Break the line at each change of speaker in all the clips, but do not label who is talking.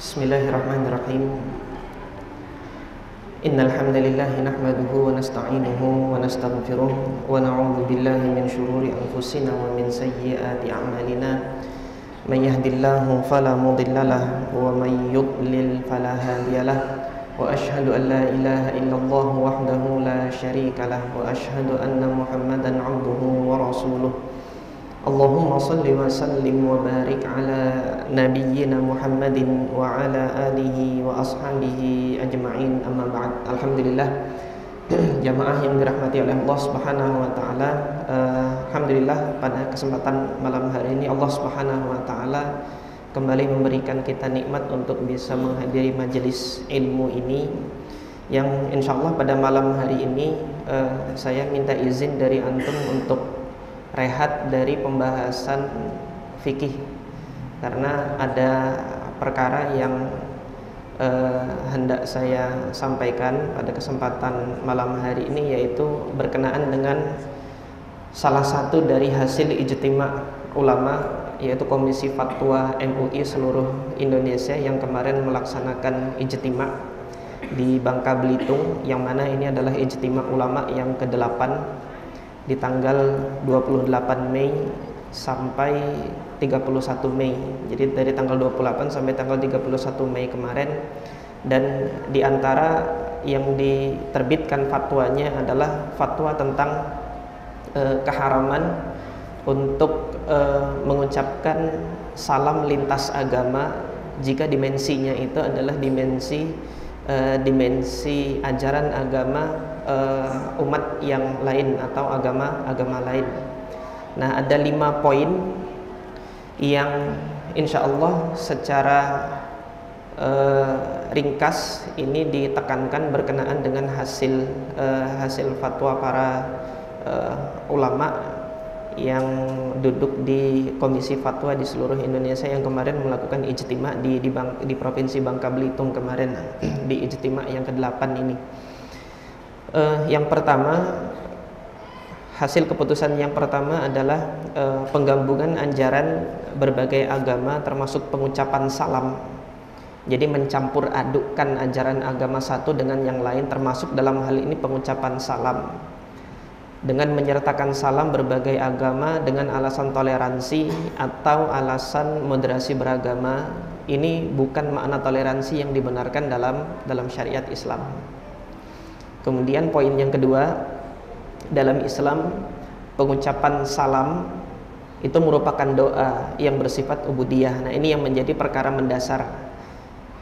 Bismillahirrahmanirrahim. Innal hamdalillah nahmaduhu wa nasta'inuhu wa nastaghfiruh wa na'udzu billahi min shururi anfusina wa min sayyiati a'malina. May yahdihillahu fala mudhillalah wa may yudlil fala hadiyalah. Wa asyhadu an la ilaha illallah wahdahu la syarikalah wa asyhadu anna Muhammadan 'abduhu wa rasuluh. Allahumma salli wa sallim wa barik ala nabiyyina Muhammadin wa ala alihi wa ashabihi ajma'in, amma ba'd. Alhamdulillah, jamaah yang dirahmati oleh Allah Subhanahu wa taala, alhamdulillah pada kesempatan malam hari ini Allah Subhanahu wa taala kembali memberikan kita nikmat untuk bisa menghadiri majelis ilmu ini, yang insyaallah pada malam hari ini saya minta izin dari antum untuk rehat dari pembahasan fikih, karena ada perkara yang hendak saya sampaikan pada kesempatan malam hari ini, yaitu berkenaan dengan salah satu dari hasil ijtima ulama, yaitu Komisi Fatwa MUI seluruh Indonesia yang kemarin melaksanakan ijtima di Bangka Belitung, yang mana ini adalah ijtima ulama yang ke-8 di tanggal 28 Mei sampai 31 Mei. Jadi dari tanggal 28 sampai tanggal 31 Mei kemarin. Dan di antara yang diterbitkan fatwanya adalah fatwa tentang keharaman untuk mengucapkan salam lintas agama jika dimensinya itu adalah dimensi ajaran agama umat yang lain atau agama lain. Nah, ada 5 poin yang insya Allah secara ringkas ini ditekankan berkenaan dengan hasil fatwa para ulama yang duduk di Komisi Fatwa di seluruh Indonesia yang kemarin melakukan ijtima di Provinsi Bangka Belitung kemarin, di ijtima yang ke-8 ini. Yang pertama, hasil keputusan yang pertama adalah penggabungan ajaran berbagai agama termasuk pengucapan salam. Jadi mencampur adukkan ajaran agama satu dengan yang lain, termasuk dalam hal ini pengucapan salam, dengan menyertakan salam berbagai agama dengan alasan toleransi atau alasan moderasi beragama. Ini bukan makna toleransi yang dibenarkan dalam syariat Islam. Kemudian poin yang kedua, dalam Islam pengucapan salam itu merupakan doa yang bersifat ubudiyah. Nah, ini yang menjadi perkara mendasar.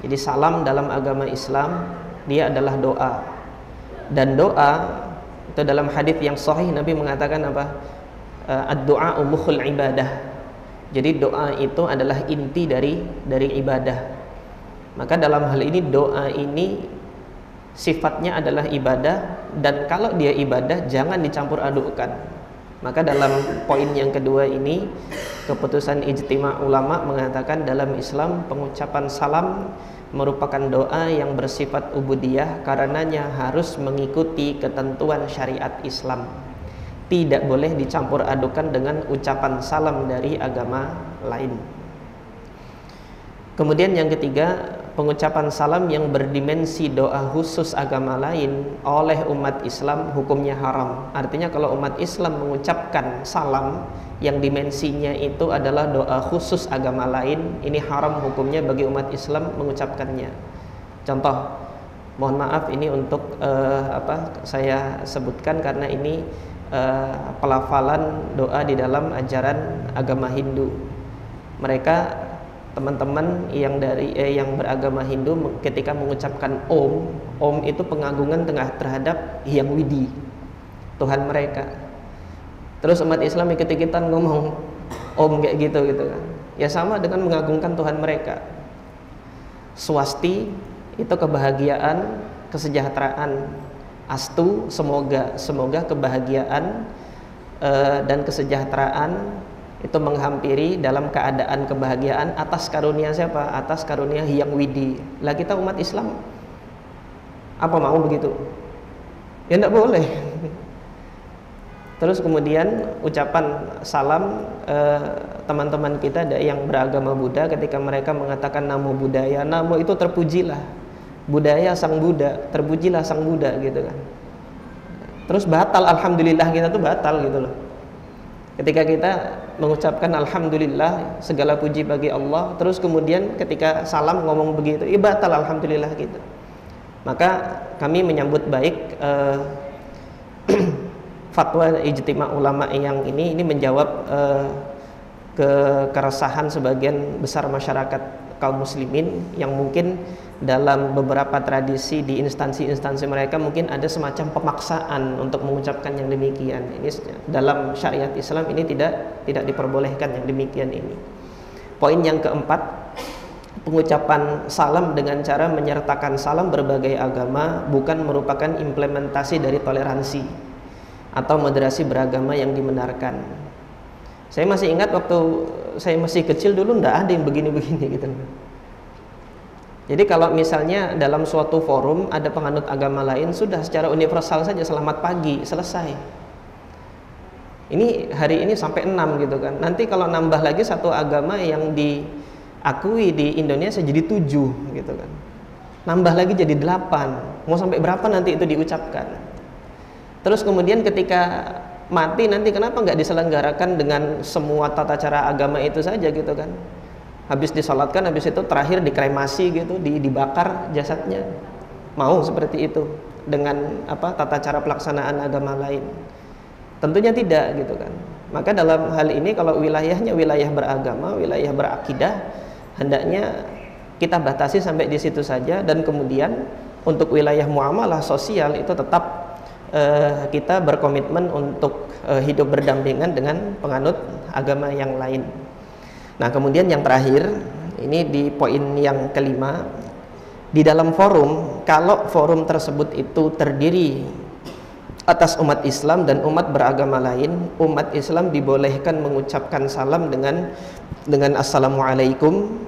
Jadi salam dalam agama Islam dia adalah doa. Dan doa itu dalam hadis yang sahih Nabi mengatakan apa? Ad-du'a mukhul ibadah. Jadi doa itu adalah inti dari ibadah. Maka dalam hal ini doa ini sifatnya adalah ibadah, dan kalau dia ibadah jangan dicampur adukkan. Maka dalam poin yang kedua ini, keputusan ijtima ulama mengatakan dalam Islam pengucapan salam merupakan doa yang bersifat ubudiyah, karenanya harus mengikuti ketentuan syariat Islam. Tidak boleh dicampur adukan dengan ucapan salam dari agama lain. Kemudian yang ketiga, pengucapan salam yang berdimensi doa khusus agama lain oleh umat Islam hukumnya haram. Artinya kalau umat Islam mengucapkan salam yang dimensinya itu adalah doa khusus agama lain, ini haram hukumnya bagi umat Islam mengucapkannya. Contoh, mohon maaf ini untuk saya sebutkan karena ini pelafalan doa di dalam ajaran agama Hindu. Mereka, teman-teman yang beragama Hindu, ketika mengucapkan Om itu pengagungan terhadap Hyang Widi, Tuhan mereka. Terus umat Islam ikut-ikutan ngomong Om kayak gitu kan. Ya sama dengan mengagungkan Tuhan mereka. Swasti itu kebahagiaan, kesejahteraan. Astu semoga kebahagiaan dan kesejahteraan itu menghampiri dalam keadaan kebahagiaan atas karunia siapa? Atas karunia Hyang Widi. Lah kita umat Islam apa mau begitu? Ya enggak boleh. Terus kemudian ucapan salam teman-teman kita ada yang beragama Buddha, ketika mereka mengatakan namo Buddhaya, namo itu terpujilah budaya sang Buddha, terpujilah sang Buddha gitu kan. Terus batal alhamdulillah kita tuh batal gitu loh. Ketika kita mengucapkan alhamdulillah, segala puji bagi Allah, terus kemudian ketika salam ngomong begitu, batal alhamdulillah gitu. Maka kami menyambut baik fatwa ijtima ulama yang ini menjawab keresahan sebagian besar masyarakat kaum muslimin yang mungkin dalam beberapa tradisi di instansi-instansi mereka mungkin ada semacam pemaksaan untuk mengucapkan yang demikian. Ini dalam syariat Islam ini tidak diperbolehkan yang demikian ini. Poin yang keempat, pengucapan salam dengan cara menyertakan salam berbagai agama bukan merupakan implementasi dari toleransi atau moderasi beragama yang dibenarkan. Saya masih ingat waktu saya masih kecil dulu ndak ada yang begini-begini gitu. Jadi kalau misalnya dalam suatu forum ada penganut agama lain, sudah secara universal saja selamat pagi, selesai. Ini hari ini sampai 6 gitu kan. Nanti kalau nambah lagi satu agama yang diakui di Indonesia jadi 7 gitu kan. Nambah lagi jadi 8. Mau sampai berapa nanti itu diucapkan? Terus kemudian ketika mati nanti kenapa nggak diselenggarakan dengan semua tata cara agama itu saja gitu kan? Habis disolatkan, habis itu terakhir dikremasi gitu, dibakar jasadnya. Mau seperti itu dengan tata cara pelaksanaan agama lain? Tentunya tidak gitu kan. Maka dalam hal ini kalau wilayahnya wilayah beragama, wilayah berakidah, hendaknya kita batasi sampai di situ saja, dan kemudian untuk wilayah muamalah sosial itu tetap kita berkomitmen untuk hidup berdampingan dengan penganut agama yang lain. Nah, kemudian yang terakhir, ini di poin yang kelima, di dalam forum, kalau forum tersebut itu terdiri atas umat Islam dan umat beragama lain, umat Islam dibolehkan mengucapkan salam dengan assalamualaikum,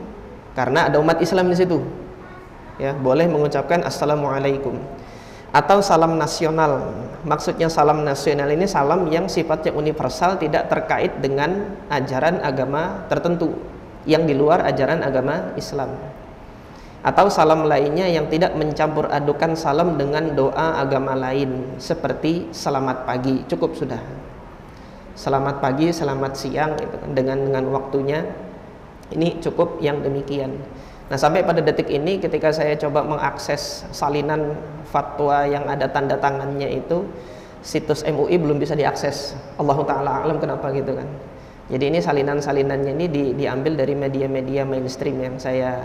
karena ada umat Islam di situ. Ya, boleh mengucapkan assalamualaikum. Atau salam nasional. Maksudnya salam nasional ini salam yang sifatnya universal, tidak terkait dengan ajaran agama tertentu yang di luar ajaran agama Islam. Atau salam lainnya yang tidak mencampur adukan salam dengan doa agama lain, seperti selamat pagi, cukup sudah. Selamat pagi, selamat siang gitu kan, dengan waktunya. Ini cukup yang demikian. Nah, sampai pada detik ini ketika saya coba mengakses salinan fatwa yang ada tanda tangannya itu, situs MUI belum bisa diakses. Allahu ta'ala alam kenapa gitu kan. Jadi ini salinan-salinannya ini diambil dari media-media mainstream yang saya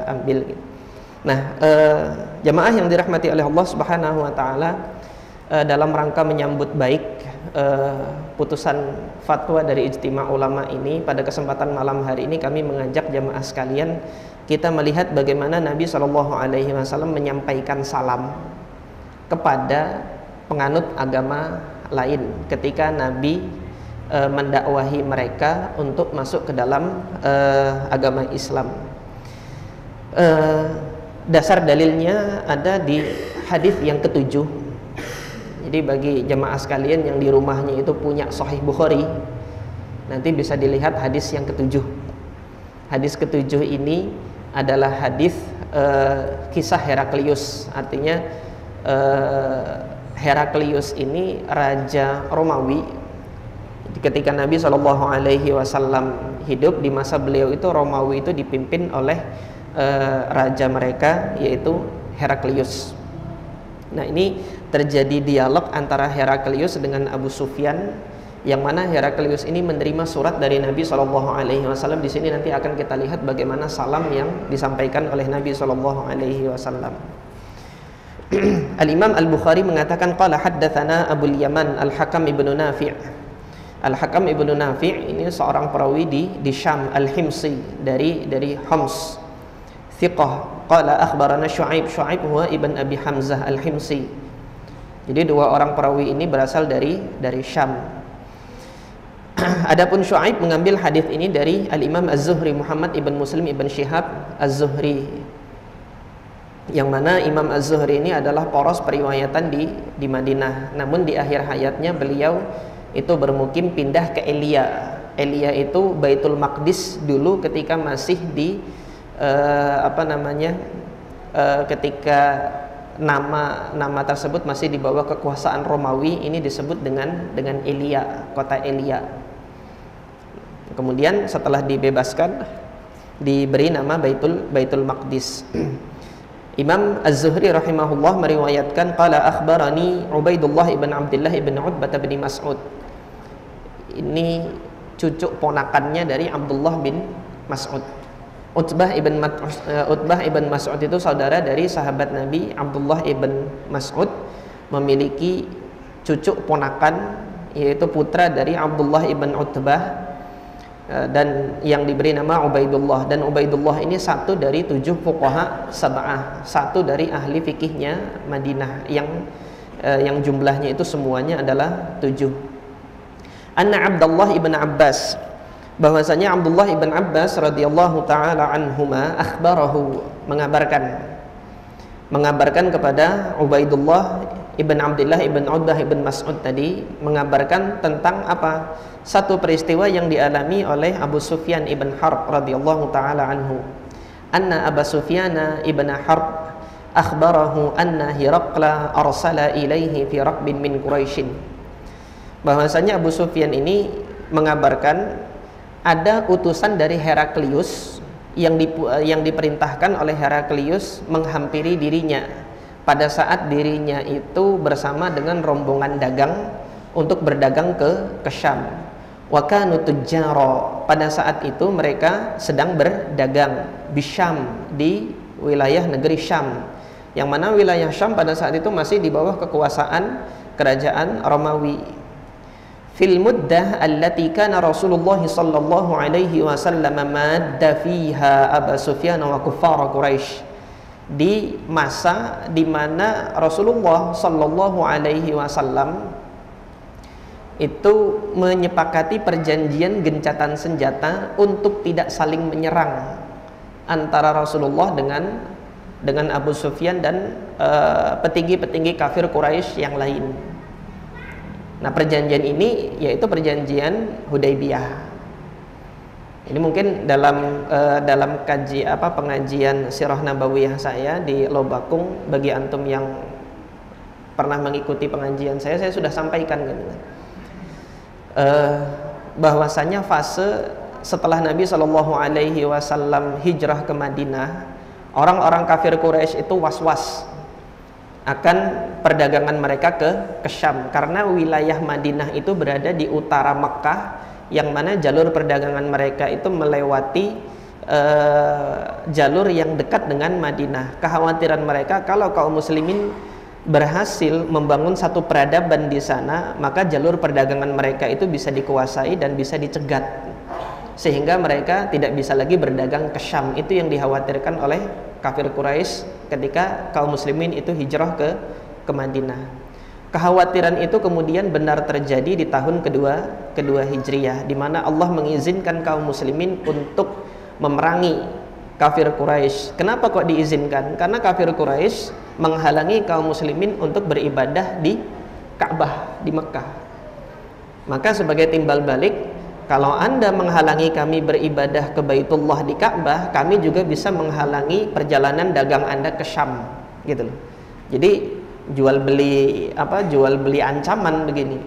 ambil gitu. Nah, jamaah yang dirahmati oleh Allah Subhanahu wa taala, dalam rangka menyambut baik putusan fatwa dari ijtima ulama ini, pada kesempatan malam hari ini kami mengajak jamaah sekalian kita melihat bagaimana Nabi SAW menyampaikan salam kepada penganut agama lain ketika Nabi mendakwahi mereka untuk masuk ke dalam agama Islam. Dasar dalilnya ada di hadis yang ketujuh. Jadi bagi jemaah sekalian yang di rumahnya itu punya Sahih Bukhari, nanti bisa dilihat hadis yang ketujuh. Hadis ketujuh ini adalah hadis kisah Heraklius. Artinya Heraklius ini raja Romawi. Ketika Nabi SAW hidup, di masa beliau itu Romawi itu dipimpin oleh raja mereka, yaitu Heraklius. Nah, ini terjadi dialog antara Heraklius dengan Abu Sufyan, yang mana Heraklius ini menerima surat dari Nabi SAW. Di sini nanti akan kita lihat bagaimana salam yang disampaikan oleh Nabi SAW. Al-Imam Al-Bukhari mengatakan qala haddatsana Abul Yaman Al-Hakam ibnu Nafi'. Al-Hakam ibnu Nafi' ini seorang perawi di Syam, Al-Himsi, dari Homs. Thiqah. Qala akhbarana Syu'aib huwa ibn Abi Hamzah Al-Himsi. Jadi dua orang perawi ini berasal dari Syam. Adapun Syu'aib mengambil hadis ini dari Al-Imam Az-Zuhri, Muhammad ibn Muslim ibn Syihab Az-Zuhri, yang mana Imam Az-Zuhri ini adalah poros periwayatan di Madinah. Namun di akhir hayatnya beliau itu bermukim pindah ke Elia. Elia itu Baitul Maqdis dulu ketika masih di ketika nama tersebut masih di bawah kekuasaan Romawi, ini disebut dengan Elia, kota Elia. Kemudian setelah dibebaskan diberi nama Baitul Maqdis. Imam Az-Zuhri rahimahullah meriwayatkan qala akhbarani Ubaidullah ibn Abdullah ibn Utbah bin Mas'ud. Ini cucu ponakannya dari Abdullah bin Mas'ud. Utbah ibn Mas'ud itu saudara dari sahabat Nabi Abdullah ibn Mas'ud, memiliki cucu ponakan yaitu putra dari Abdullah ibn Utbah, dan yang diberi nama Ubaidullah. Dan Ubaidullah ini satu dari 7 fuqaha sab'ah, satu dari ahli fikihnya Madinah yang jumlahnya itu semuanya adalah 7. Anna Abdullah ibn Abbas, bahwasanya Abdullah ibn Abbas radhiyallahu taala anhuma akhbarahu, mengabarkan kepada Ubaidullah ibn Abdullah ibn Utbah ibn Mas'ud tadi, mengabarkan tentang apa? Satu peristiwa yang dialami oleh Abu Sufyan ibn Harb radhiyallahu taala anhu. Anna Abu Sufyan ibn Harb akhbarahu anna Hiraqla arsala ilaihi fi raqbin min Quraisyin. Bahwasanya Abu Sufyan ini mengabarkan ada utusan dari Heraklius yang diperintahkan oleh Heraklius menghampiri dirinya pada saat dirinya itu bersama dengan rombongan dagang untuk berdagang ke Syam. Wa kanu tujjara, pada saat itu mereka sedang berdagang bisyam, di wilayah negeri Syam, yang mana wilayah Syam pada saat itu masih di bawah kekuasaan kerajaan Romawi. Fil muddah allati kana Rasulullah sallallahu alaihi wasallam madda fiha Abu Sufyan wa kuffar Quraisy, di masa di mana Rasulullah sallallahu alaihi wasallam itu menyepakati perjanjian gencatan senjata untuk tidak saling menyerang antara Rasulullah dengan Abu Sufyan dan petinggi-petinggi kafir Quraisy yang lain. Nah, perjanjian ini yaitu perjanjian Hudaybiyah. Ini mungkin dalam pengajian Sirah Nabawiyah saya di Lobakung, bagi antum yang pernah mengikuti pengajian saya sudah sampaikan gitu. Bahwasanya fase setelah Nabi Shallallahu Alaihi Wasallam hijrah ke Madinah, orang-orang kafir Quraisy itu was-was akan perdagangan mereka ke Syam, karena wilayah Madinah itu berada di utara Makkah, yang mana jalur perdagangan mereka itu melewati jalur yang dekat dengan Madinah. Kekhawatiran mereka kalau kaum muslimin berhasil membangun satu peradaban di sana, maka jalur perdagangan mereka itu bisa dikuasai dan bisa dicegat, sehingga mereka tidak bisa lagi berdagang ke Syam. Itu yang dikhawatirkan oleh kafir Quraisy ketika kaum muslimin itu hijrah ke Madinah. Kekhawatiran itu kemudian benar terjadi di tahun kedua Hijriyah, di mana Allah mengizinkan kaum muslimin untuk memerangi kafir Quraisy. Kenapa kok diizinkan? Karena kafir Quraisy menghalangi kaum muslimin untuk beribadah di Ka'bah di Mekah. Maka sebagai timbal balik, kalau Anda menghalangi kami beribadah ke Baitullah di Ka'bah, kami juga bisa menghalangi perjalanan dagang Anda ke Syam, gitu loh. Jadi jual beli ancaman begini.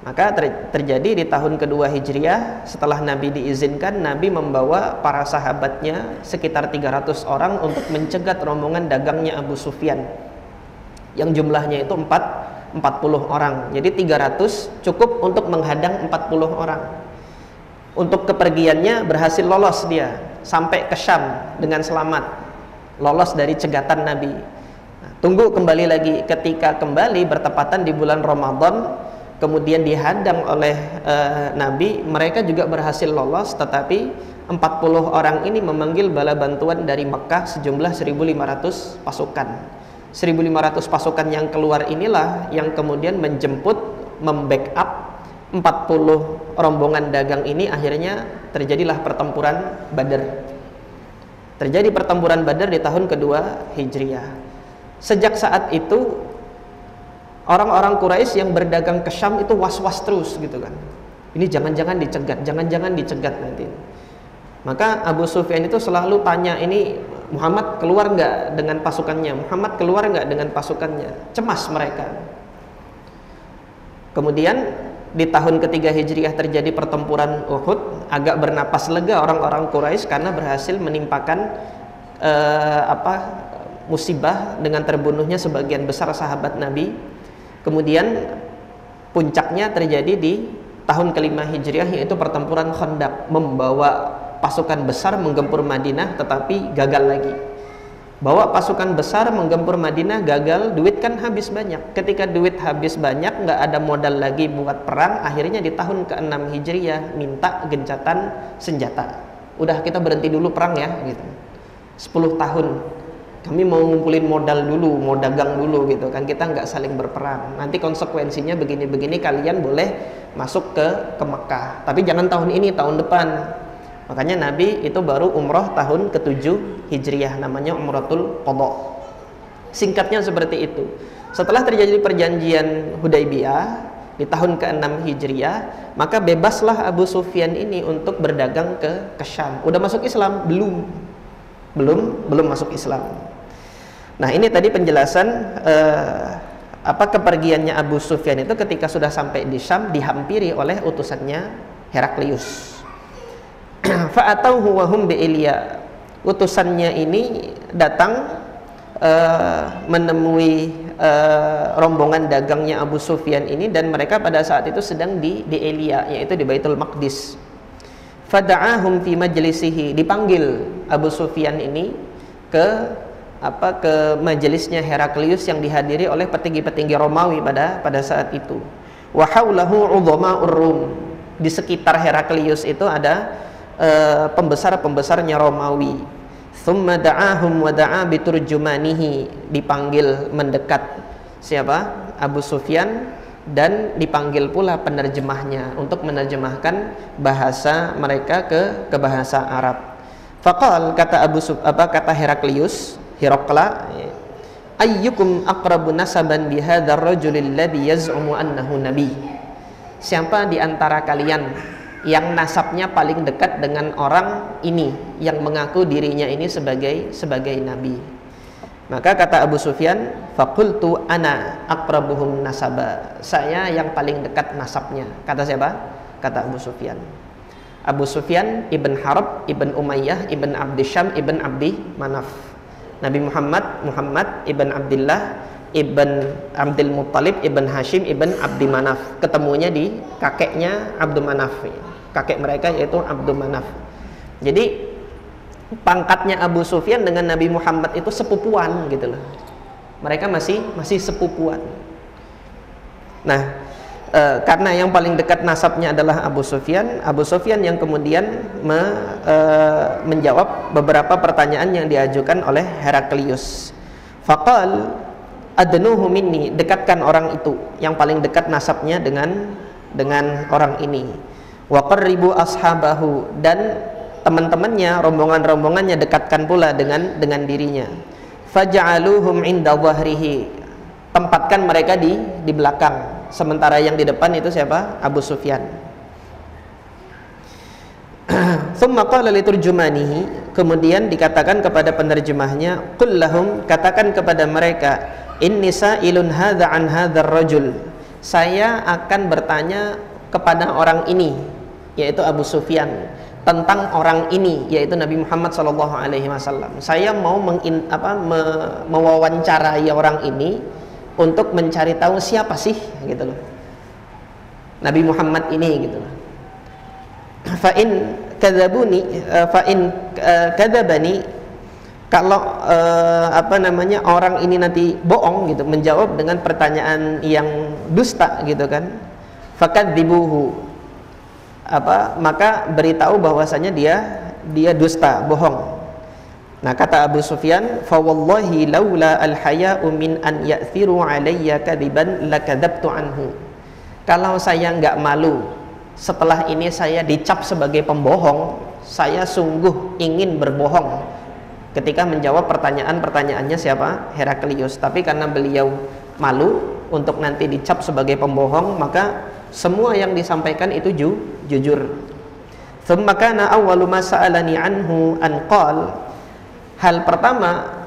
Maka terjadi di tahun kedua Hijriah, setelah Nabi diizinkan, Nabi membawa para sahabatnya sekitar 300 orang untuk mencegat rombongan dagangnya Abu Sufyan, yang jumlahnya itu 40 orang. Jadi 300 cukup untuk menghadang 40 orang. Untuk kepergiannya berhasil lolos dia sampai ke Syam dengan selamat, lolos dari cegatan Nabi. Nah, tunggu kembali lagi, ketika kembali bertepatan di bulan Ramadan, kemudian dihadang oleh Nabi, mereka juga berhasil lolos, tetapi 40 orang ini memanggil bala bantuan dari Mekah sejumlah 1.500 pasukan. 1.500 pasukan yang keluar inilah yang kemudian menjemput, membackup 40 rombongan dagang ini. Akhirnya terjadilah pertempuran Badar. Terjadi pertempuran Badar di tahun kedua Hijriah. Sejak saat itu orang-orang Quraisy yang berdagang ke Syam itu was-was terus gitu kan. Ini jangan-jangan dicegat, jangan-jangan dicegat nanti. Maka Abu Sufyan itu selalu tanya, ini Muhammad keluar nggak dengan pasukannya? Muhammad keluar nggak dengan pasukannya? Cemas mereka. Kemudian di tahun ketiga Hijriah terjadi pertempuran Uhud. Agak bernapas lega orang-orang Quraisy karena berhasil menimpakan musibah dengan terbunuhnya sebagian besar sahabat Nabi. Kemudian puncaknya terjadi di tahun kelima Hijriah, yaitu pertempuran Khandaq, membawa pasukan besar menggempur Madinah tetapi gagal lagi. Bawa pasukan besar menggempur Madinah gagal, duit kan habis banyak. Ketika duit habis banyak, nggak ada modal lagi buat perang. Akhirnya di tahun ke-6 Hijriah minta gencatan senjata. Udah, kita berhenti dulu perang ya gitu. 10 tahun kami mau ngumpulin modal dulu, mau dagang dulu gitu kan, kita nggak saling berperang. Nanti konsekuensinya begini-begini, kalian boleh masuk ke Mekah, tapi jangan tahun ini, tahun depan. Makanya Nabi itu baru umroh tahun ke-7 Hijriah, namanya Umratul Qadha. Singkatnya seperti itu. Setelah terjadi perjanjian Hudaybiyah di tahun ke-6 Hijriah, maka bebaslah Abu Sufyan ini untuk berdagang ke Syam. Udah masuk Islam? Belum masuk Islam. Nah, ini tadi penjelasan kepergiannya Abu Sufyan itu ketika sudah sampai di Syam dihampiri oleh utusannya Heraklius. Fa'atauhu wa hum bi'ilya. Utusannya ini datang menemui rombongan dagangnya Abu Sufyan ini, dan mereka pada saat itu sedang di Ilya, yaitu di Baitul Maqdis. Fada'ahum fi majlisihi, dipanggil Abu Sufyan ini ke majelisnya Heraklius yang dihadiri oleh petinggi-petinggi Romawi pada saat itu. Wa haulahu udhama'ur Rum. Di sekitar Heraklius itu ada pembesar-pembesarnya Romawi. Thumma da'ahum wa da'a biturjumanihi, dipanggil mendekat siapa? Abu Sufyan, dan dipanggil pula penerjemahnya untuk menerjemahkan bahasa mereka ke bahasa Arab. Faqal, kata Heraklius, Hiraqla, ayyukum aqrabu nasaban bihadzal rajulil ladzi yaz'umu annahu nabi. Siapa di antara kalian yang nasabnya paling dekat dengan orang ini yang mengaku dirinya ini sebagai nabi? Maka kata Abu Sufyan, faqultu ana aqrabuhum nasaba. Saya yang paling dekat nasabnya. Kata siapa? Kata Abu Sufyan. Abu Sufyan ibn Harb, ibn Umayyah, ibn Abdi Syam, ibn Abdi Manaf. Nabi Muhammad ibn Abdullah ibn Abdul Muttalib ibn Hashim ibn Abdi Manaf, ketemunya di kakeknya Abdul Manaf, kakek mereka yaitu Abdul Manaf. Jadi pangkatnya Abu Sufyan dengan Nabi Muhammad itu sepupuan gitu loh. Mereka masih sepupuan. Nah, karena yang paling dekat nasabnya adalah Abu Sufyan yang kemudian menjawab beberapa pertanyaan yang diajukan oleh Heraklius. Faqal adnuhu minni, dekatkan orang itu yang paling dekat nasabnya dengan orang ini. Wa qarribu ashabahu, dan teman-temannya, rombongan-rombongannya dekatkan pula dengan dirinya. Faj'aluhum inda dhahrihi, tempatkan mereka di belakang, sementara yang di depan itu siapa? Abu Sufyan. Thumma qala liturjumanihi, kemudian dikatakan kepada penerjemahnya, qul lahum, katakan kepada mereka, inni sa'ilun hadza an hadzal rajul, saya akan bertanya kepada orang ini, yaitu Abu Sufyan, tentang orang ini, yaitu Nabi Muhammad SAW. Saya mau mewawancarai orang ini untuk mencari tahu siapa sih gitu loh Nabi Muhammad ini gitu loh. Fa'in kadzabani, kalau orang ini nanti bohong gitu, menjawab dengan pertanyaan yang dusta gitu kan, fakadzibuhu, maka beritahu bahwasanya dia dusta, bohong. Nah, kata Abu Sufyan, fa wallahi laula al haya'u min an ya'thiru alayya kadiban lakadzabtu anhu. Kalau saya nggak malu setelah ini saya dicap sebagai pembohong, saya sungguh ingin berbohong ketika menjawab pertanyaannya siapa? Heraklius. Tapi karena beliau malu untuk nanti dicap sebagai pembohong, maka semua yang disampaikan itu jujur. Thumma kana awwalu ma sa'alani anhu an qala, hal pertama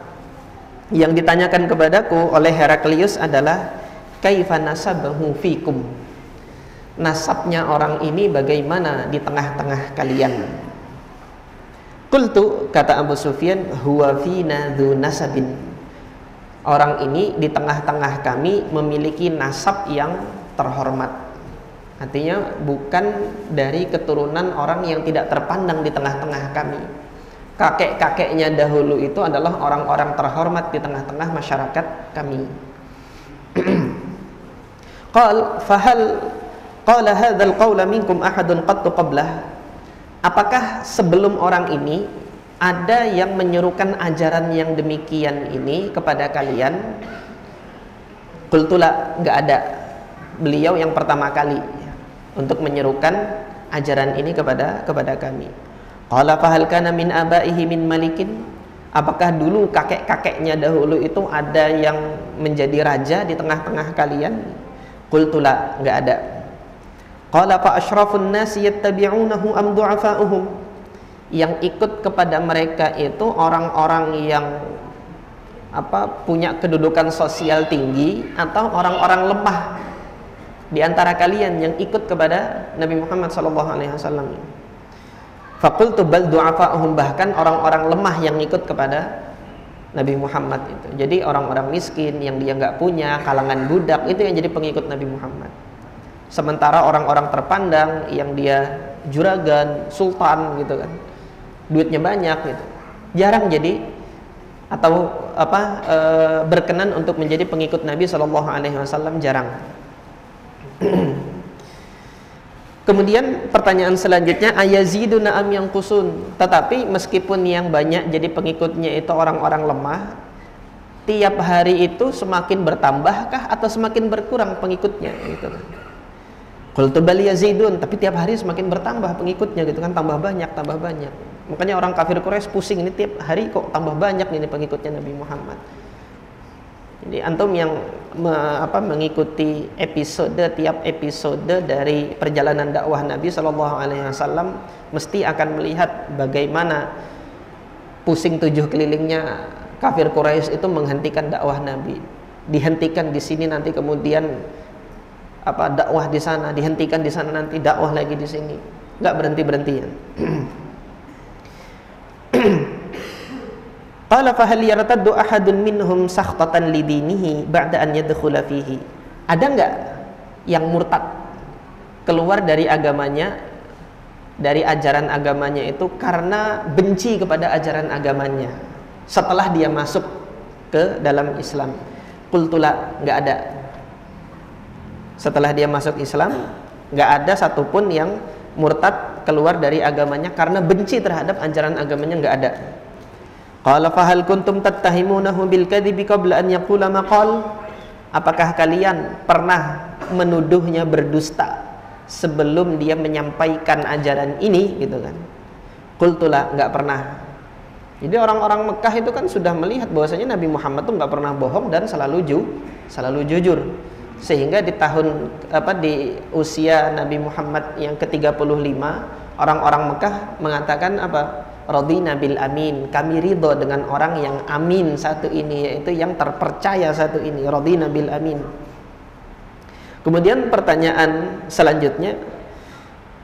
yang ditanyakan kepadaku oleh Heraklius adalah kaifa nasabahu fikum, nasabnya orang ini bagaimana di tengah-tengah kalian. Qultu, kata Abu Sufyan, huwa fina dzu nasabin, orang ini di tengah-tengah kami memiliki nasab yang terhormat. Artinya bukan dari keturunan orang yang tidak terpandang di tengah-tengah kami. Kakek-kakeknya dahulu itu adalah orang-orang terhormat di tengah-tengah masyarakat kami. Qala hadzal qawla minkum ahadun qattu qablah, apakah sebelum orang ini ada yang menyerukan ajaran yang demikian ini kepada kalian? Qultu la, enggak ada. Beliau yang pertama kali untuk menyerukan ajaran ini kepada kami. Qala fahal kana min abaihi min malikin, apakah dulu kakek-kakeknya dahulu itu ada yang menjadi raja di tengah-tengah kalian? Qultu la, enggak ada. Qala fa asyrafun nasi yattabi'unahu am du'afa'uhum, yang ikut kepada mereka itu orang-orang yang punya kedudukan sosial tinggi atau orang-orang lemah di antara kalian yang ikut kepada Nabi Muhammad SAW. Faqultu bal du'afa'uhum, bahkan orang-orang lemah yang ikut kepada Nabi Muhammad itu. Jadi orang-orang miskin yang dia nggak punya, kalangan budak, itu yang jadi pengikut Nabi Muhammad. Sementara orang-orang terpandang yang dia juragan, sultan gitu kan, duitnya banyak gitu, jarang jadi atau berkenan untuk menjadi pengikut Nabi SAW, jarang. Kemudian pertanyaan selanjutnya, ayaziduna am yanqusun, tetapi meskipun yang banyak jadi pengikutnya itu orang-orang lemah, tiap hari itu semakin bertambahkah atau semakin berkurang pengikutnya gitu kan? Qultu bal yazidun, tapi tiap hari semakin bertambah pengikutnya gitu kan, tambah banyak. Makanya orang kafir Quraisy pusing, ini tiap hari kok tambah banyak ini pengikutnya Nabi Muhammad. Jadi antum yang mengikuti tiap episode dari perjalanan dakwah Nabi SAW mesti akan melihat bagaimana pusing tujuh kelilingnya kafir Quraisy itu menghentikan dakwah Nabi. Dihentikan di sini, nanti kemudian dakwah di sana, dihentikan di sana, nanti dakwah lagi di sini, nggak berhenti-berhentian. Qala fa hal yartaddu ahadun minhum sakhtatan lidinihi ba'da an yadkhula fihi, ada nggak yang murtad, keluar dari agamanya, dari ajaran agamanya itu karena benci kepada ajaran agamanya setelah dia masuk ke dalam Islam? Qultu la, nggak ada. Setelah dia masuk Islam, nggak ada satupun yang murtad keluar dari agamanya karena benci terhadap ajaran agamanya, nggak ada. Qala fahal kuntum tattahimunahu bil kadhibi qabla an yaqula maqal, apakah kalian pernah menuduhnya berdusta sebelum dia menyampaikan ajaran ini gitu kan? Qultu la, nggak pernah. Jadi orang-orang Mekah itu kan sudah melihat bahwasanya Nabi Muhammad tuh nggak pernah bohong dan selalu jujur. Sehingga di di usia Nabi Muhammad yang ke-35, orang-orang Mekah mengatakan radina bil amin, kami ridho dengan orang yang amin satu ini, yaitu yang terpercaya satu ini, radina bil amin. Kemudian pertanyaan selanjutnya,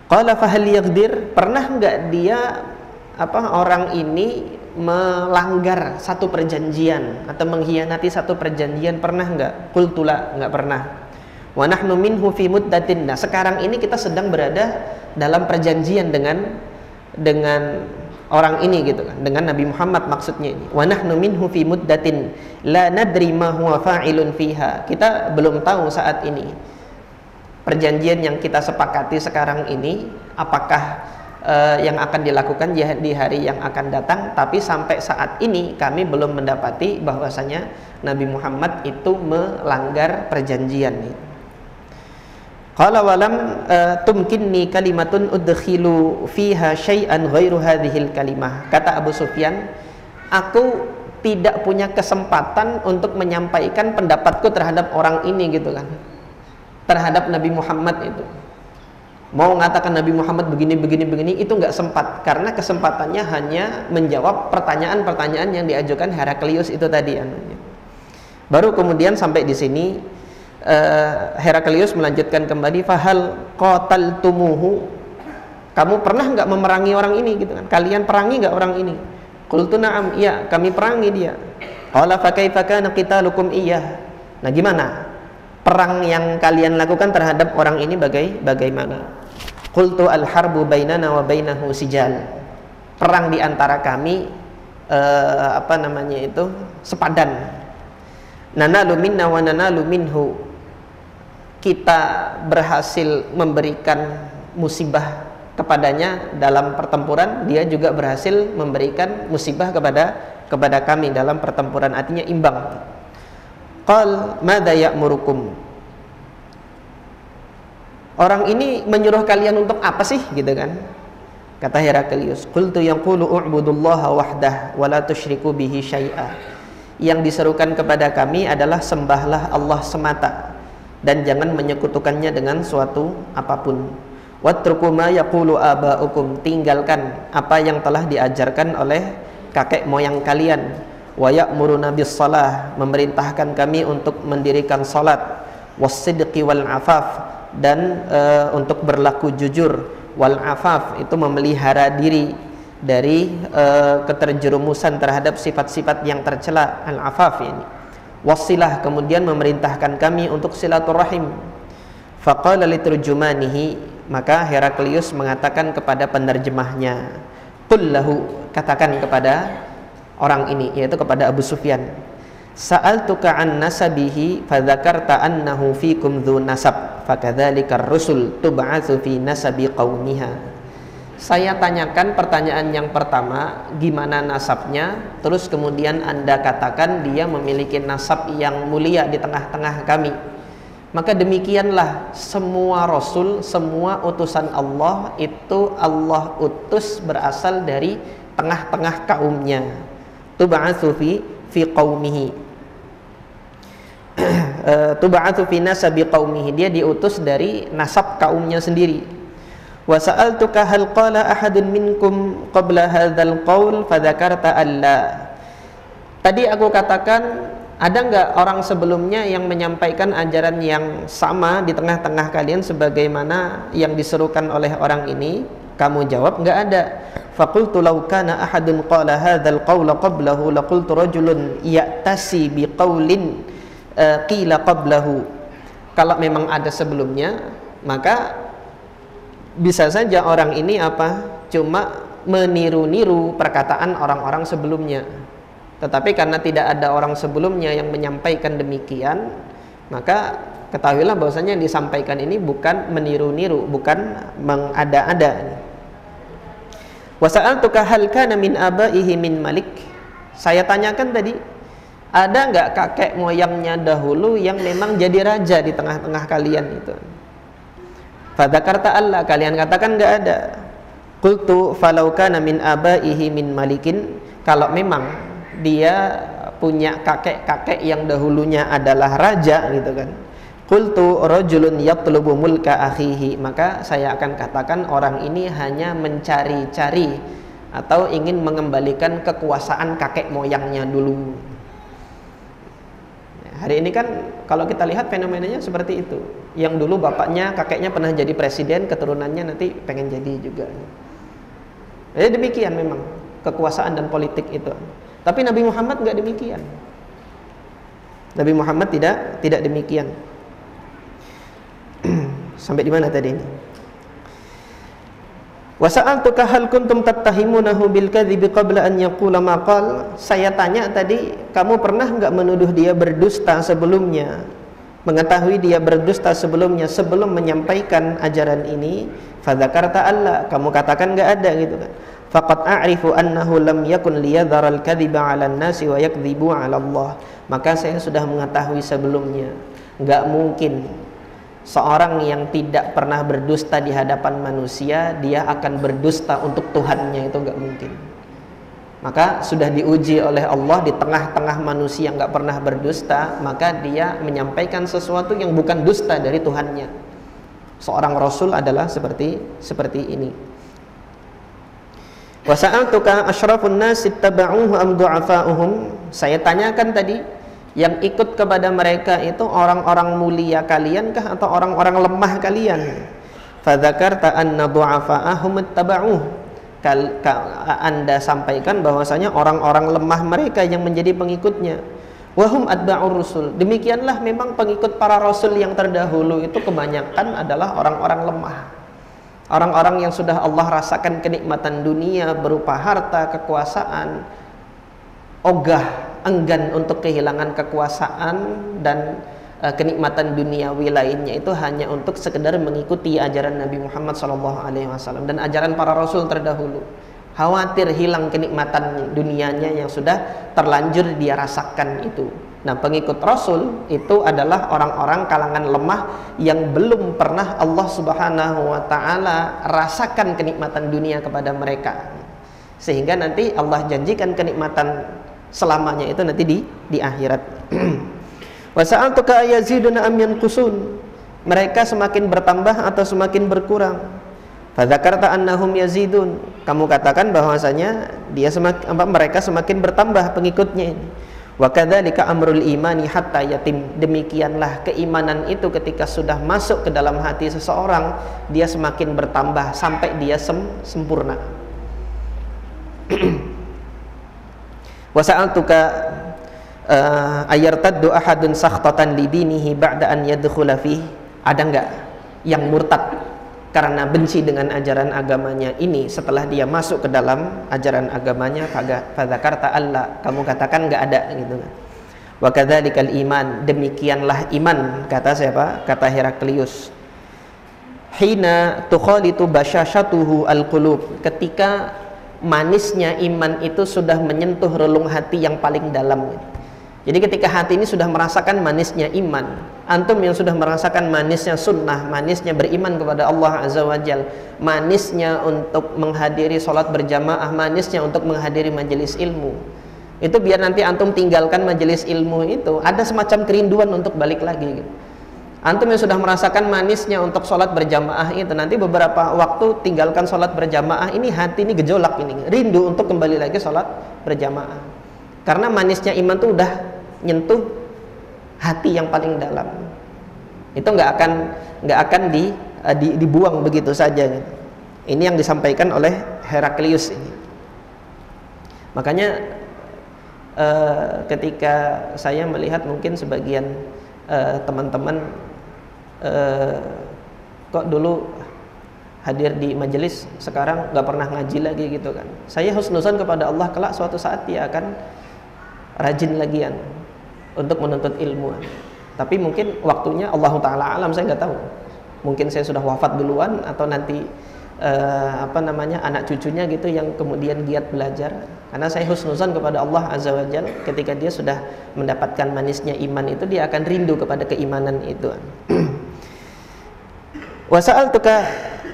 qala fahal yaghdir, pernah enggak dia orang ini melanggar satu perjanjian atau mengkhianati satu perjanjian, pernah enggak? Qultu la, enggak pernah. Wa nahnu minhu fi muddatin, nah sekarang ini kita sedang berada dalam perjanjian dengan orang ini gitu kan, dengan Nabi Muhammad maksudnya ini. Wa nahnu minhu fi muddatin la nadri ma huwa fa'ilun fiha, kita belum tahu saat ini perjanjian yang kita sepakati sekarang ini apakah yang akan dilakukan di hari yang akan datang, tapi sampai saat ini kami belum mendapati bahwasanya Nabi Muhammad itu melanggar perjanjian. Qala walam tumkinni kalimatun udkhilu fiha syai'an ghairu hadhil kalimah, kata Abu Sufyan, aku tidak punya kesempatan untuk menyampaikan pendapatku terhadap orang ini gitu kan. terhadap Nabi Muhammad itu. Mau mengatakan Nabi Muhammad begini itu nggak sempat, karena kesempatannya hanya menjawab pertanyaan-pertanyaan yang diajukan Heraklius itu tadi. Baru kemudian sampai di sini Heraklius melanjutkan kembali, fahal qataltumuhu, kamu pernah nggak memerangi orang ini gitu kan? Kalian perangi nggak orang ini? Qultu na'am, iya kami perangi dia. Qala fa kaifa kana qitalukum iyyah. Nah gimana perang yang kalian lakukan terhadap orang ini bagaimana? Qultu al-harbu bainana wa bainahu sijal. Perang di antara kami sepadan. Nanalu minna wa nanalu minhu. Kita berhasil memberikan musibah kepadanya dalam pertempuran, dia juga berhasil memberikan musibah kepada kami dalam pertempuran, artinya imbang. Qal madza ya'murukum, orang ini menyuruh kalian untuk apa sih gitu kan? Kata Heraklius, qultu yaqulu u'budullaha wahdah wa la tusyriku bihi syai'a. Yang diserukan kepada kami adalah sembahlah Allah semata dan jangan menyekutukannya dengan suatu apapun. Watruku ma yaqulu aba'ukum, tinggalkan apa yang telah diajarkan oleh kakek moyang kalian. Wa ya'muruna bis-shalah, memerintahkan kami untuk mendirikan salat. Was-sidqi wal afaf, dan untuk berlaku jujur. Wal afaf, itu memelihara diri dari keterjerumusan terhadap sifat-sifat yang tercela. Al afaf ini. Wasilah, kemudian memerintahkan kami untuk silaturahim. Faqala liturjumanihi, maka Heraklius mengatakan kepada penerjemahnya, qul lahu, katakan kepada orang ini, yaitu kepada Abu Sufyan, sa'altuka an nasabihi fadzakarta annahu fikum dzu nasab fakadzalika ar-rusul tub'atsu fi nasabi qaumiha. Saya tanyakan pertanyaan yang pertama, gimana nasabnya, terus kemudian Anda katakan dia memiliki nasab yang mulia di tengah-tengah kami. Maka demikianlah semua rasul, semua utusan Allah itu Allah utus berasal dari tengah-tengah kaumnya. Tub'atsu fi qaumihi. Tub'atsu fi nasabi qaumihi, dia diutus dari nasab kaumnya sendiri. Wa sa'altuka hal qala ahadun minkum qabla hadzal qaul fadzakarta alla. Tadi aku katakan, ada nggak orang sebelumnya yang menyampaikan ajaran yang sama di tengah-tengah kalian sebagaimana yang diserukan oleh orang ini? Kamu jawab nggak ada. Faqultu law kana ahadun qala hadzal qaula qablahu laqultu rajulun ya'tasi biqaulin qila qablahu. Kalau memang ada sebelumnya, maka bisa saja orang ini cuma meniru-niru perkataan orang-orang sebelumnya. Tetapi karena tidak ada orang sebelumnya yang menyampaikan demikian, maka ketahuilah bahwasanya yang disampaikan ini bukan meniru-niru, bukan mengada-ada. Wa sa'altuka hal kana min abaihi min malik. Saya tanyakan tadi, ada nggak kakek moyangnya dahulu yang memang jadi raja di tengah-tengah kalian itu? Fadzakarta alla, kalian katakan nggak ada. Qultu falau kana min abaihi min malikin, kalau memang dia punya kakek-kakek yang dahulunya adalah raja gitu kan. Qultu rajulun yatlubu mulka akhihi, maka saya akan katakan orang ini hanya mencari-cari atau ingin mengembalikan kekuasaan kakek moyangnya dulu. Hari ini kan kalau kita lihat fenomenanya seperti itu. Yang dulu bapaknya, kakeknya pernah jadi presiden, keturunannya nanti pengen jadi juga. Jadi demikian memang kekuasaan dan politik itu. Tapi Nabi Muhammad nggak demikian. Nabi Muhammad tidak demikian. Sampai di mana tadi ini? Wa sa'altuka hal kuntum tattahimunahu bil kadhibi qabla an yaqula ma qala. Saya tanya tadi, kamu pernah enggak menuduh dia berdusta sebelumnya? Mengetahui dia berdusta sebelumnya sebelum menyampaikan ajaran ini? Fadzakarta alla, kamu katakan enggak ada gitu kan. Faqad a'rifu annahu lam yakun liyadhara al-kadhiba 'ala an-nasi wa yakdhibu 'ala Allah. Maka saya sudah mengetahui sebelumnya, enggak mungkin seorang yang tidak pernah berdusta di hadapan manusia, dia akan berdusta untuk Tuhannya, itu enggak mungkin. Maka sudah diuji oleh Allah di tengah-tengah manusia yang nggak pernah berdusta, maka dia menyampaikan sesuatu yang bukan dusta dari Tuhannya. Seorang Rasul adalah seperti ini. Wa sa'altuka asyrafun nasi ittaba'uhu am du'afa'uhum. Saya tanyakan tadi, yang ikut kepada mereka itu orang-orang mulia kalian kah atau orang-orang lemah kalian? Fadzakarta anna du'afa'ahum ittaba'uh. Anda sampaikan bahwasanya orang-orang lemah mereka yang menjadi pengikutnya. Wahum atba'ur rusul. Demikianlah memang pengikut para rasul yang terdahulu itu kebanyakan adalah orang-orang lemah. Orang-orang yang sudah Allah rasakan kenikmatan dunia berupa harta, kekuasaan, ogah, enggan untuk kehilangan kekuasaan dan kenikmatan duniawi lainnya, itu hanya untuk sekedar mengikuti ajaran Nabi Muhammad SAW dan ajaran para rasul terdahulu. Khawatir hilang kenikmatan dunianya yang sudah terlanjur dia rasakan itu. Nah, pengikut rasul itu adalah orang-orang kalangan lemah yang belum pernah Allah Subhanahu wa taala rasakan kenikmatan dunia kepada mereka, sehingga nanti Allah janjikan kenikmatan selamanya itu nanti di akhirat. Wa sa'altuka ayaziduna am yanqusun. Mereka semakin bertambah atau semakin berkurang. Fadzakarta annahum yazidun. Kamu katakan bahwasanya mereka semakin bertambah pengikutnya ini. Wa kadzalika amrul imani hatta yatim. Demikianlah keimanan itu ketika sudah masuk ke dalam hati seseorang, dia semakin bertambah sampai dia sempurna. Wa sa'altuka ayartaddu ahadun sakhtatan lidinihi ba'da an yadkhula fihi. Ada enggak yang murtad karena benci dengan ajaran agamanya ini setelah dia masuk ke dalam ajaran agamanya? Fadzakarta alla. Kamu katakan enggak ada gitu kan. Wa kadzalikal iman. Demikianlah iman, kata siapa? Kata Heraklius. Hina tukhalitu basyashatuhu alqulub. Ketika manisnya iman itu sudah menyentuh relung hati yang paling dalam. Jadi ketika hati ini sudah merasakan manisnya iman, antum yang sudah merasakan manisnya sunnah, manisnya beriman kepada Allah Azza wa Jal, manisnya untuk menghadiri sholat berjamaah, manisnya untuk menghadiri majelis ilmu, itu biar nanti antum tinggalkan majelis ilmu itu, ada semacam kerinduan untuk balik lagi gitu. Antum yang sudah merasakan manisnya untuk sholat berjamaah itu, nanti beberapa waktu tinggalkan sholat berjamaah, ini hati ini gejolak, ini rindu untuk kembali lagi sholat berjamaah, karena manisnya iman itu udah nyentuh hati yang paling dalam. Itu nggak akan dibuang begitu saja gitu. Ini yang disampaikan oleh Heraklius ini. Makanya ketika saya melihat mungkin sebagian teman-teman kok dulu hadir di majelis, sekarang nggak pernah ngaji lagi gitu kan. Saya husnuzan kepada Allah, kelak suatu saat dia akan rajin lagian untuk menuntut ilmu. Tapi mungkin waktunya Allah Ta'ala alam, saya nggak tahu. Mungkin saya sudah wafat duluan atau nanti anak cucunya gitu yang kemudian giat belajar. Karena saya husnuzan kepada Allah Azza wa Jalla, ketika dia sudah mendapatkan manisnya iman itu, dia akan rindu kepada keimanan itu. Wa sa'altuka